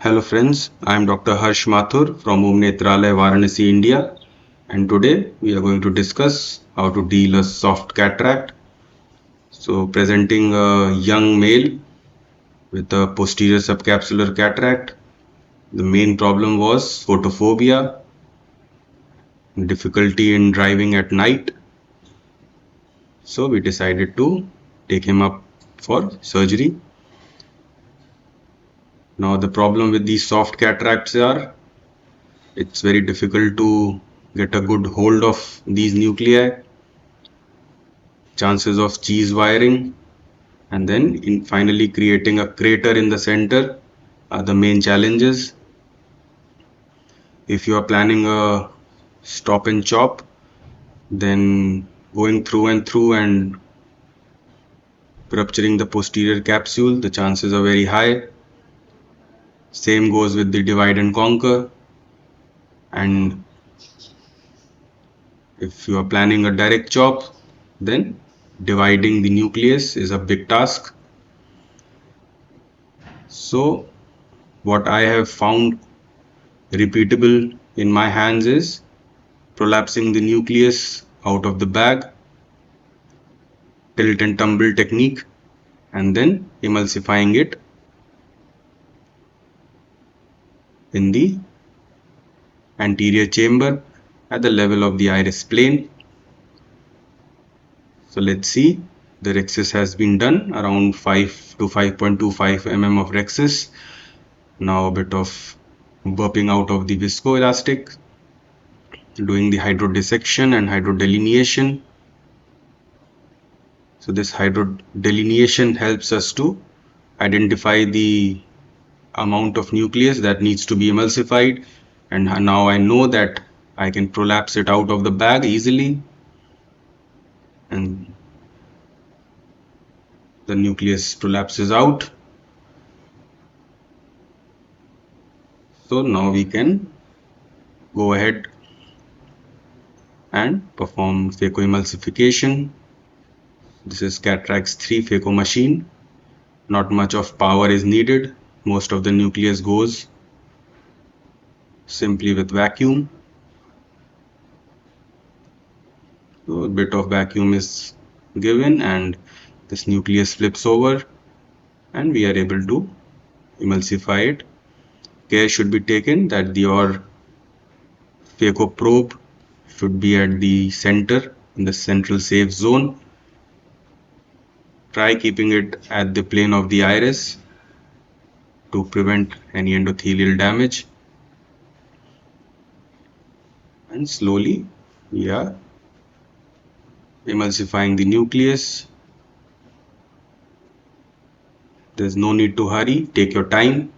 Hello friends, I am Dr. Harsh Mathur from Netralaya, Varanasi, India, and today we are going to discuss how to deal a soft cataract. So presenting a young male with a posterior subcapsular cataract. The main problem was photophobia, difficulty in driving at night. So we decided to take him up for surgery. Now the problem with these soft cataracts are it's very difficult to get a good hold of these nuclei, chances of cheese wiring, and then in finally creating a crater in the center are the main challenges. If you are planning a stop and chop, then going through and rupturing the posterior capsule, the chances are very high. Same goes with the divide and conquer. And if you are planning a direct chop, then dividing the nucleus is a big task. So what I have found repeatable in my hands is prolapsing the nucleus out of the bag, tilt and tumble technique, and then emulsifying it in the anterior chamber at the level of the iris plane. So let's see, the rhexis has been done, around 5 to 5.25 mm of rhexis. Now a bit of burping out of the viscoelastic, doing the hydrodissection and hydrodelineation. So this hydrodelineation helps us to identify the amount of nucleus that needs to be emulsified, and now I know that I can prolapse it out of the bag easily, and the nucleus prolapses out. So now we can go ahead and perform phaco emulsification. This is Cataract's 3 phaco machine. Not much of power is needed. Most of the nucleus goes simply with vacuum. So a bit of vacuum is given and this nucleus flips over and we are able to emulsify it. Care should be taken that your phaco probe should be at the center, in the central safe zone. Try keeping it at the plane of the iris to prevent any endothelial damage. And slowly we are emulsifying the nucleus. There's no need to hurry, take your time,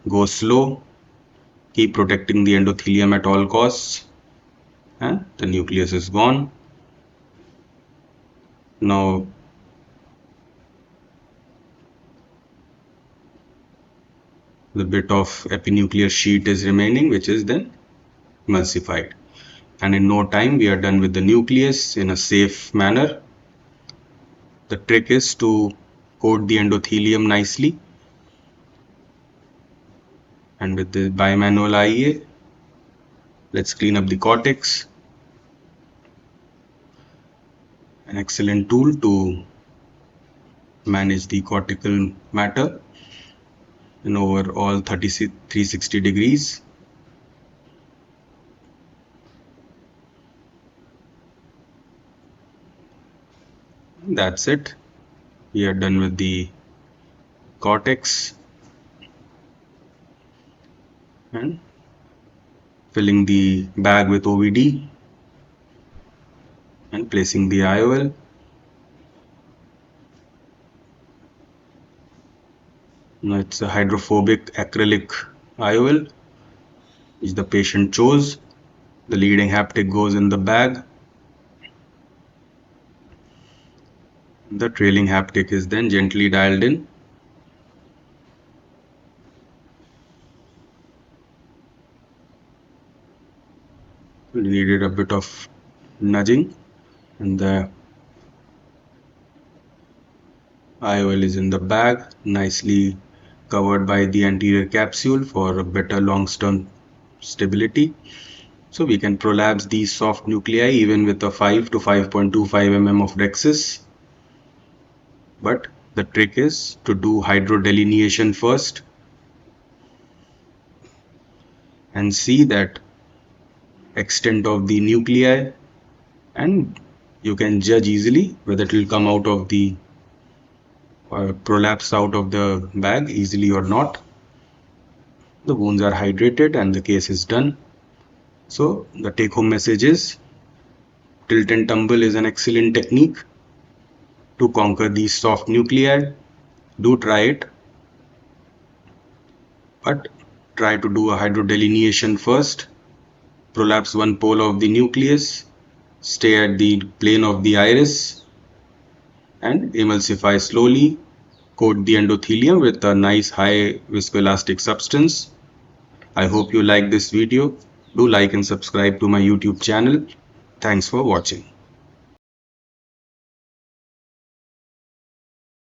go slow, keep protecting the endothelium at all costs, and the nucleus is gone. Now the bit of epinuclear sheet is remaining, which is then emulsified, and in no time we are done with the nucleus in a safe manner. The trick is to coat the endothelium nicely, and with the bimanual IE, let's clean up the cortex. An excellent tool to manage the cortical matter in over all 360 degrees. That's it. We are done with the cortex and filling the bag with OVD and placing the IOL. Now it's a hydrophobic acrylic IOL which the patient chose. The leading haptic goes in the bag. The trailing haptic is then gently dialed in. We needed a bit of nudging, and the IOL is in the bag, nicely covered by the anterior capsule for better long-term stability. So we can prolapse these soft nuclei even with a 5 to 5.25 mm of rhexis. But the trick is to do hydrodelineation first and see that extent of the nuclei, and you can judge easily whether it will come out of the prolapse out of the bag easily or not. The wounds are hydrated and the case is done. So the take home message is tilt and tumble is an excellent technique to conquer these soft nuclei. Do try it, but try to do a hydrodelineation first. Prolapse one pole of the nucleus, stay at the plane of the iris, and emulsify slowly. Coat the endothelium with a nice high viscoelastic substance. I hope you like this video. Do like and subscribe to my YouTube channel. Thanks for watching.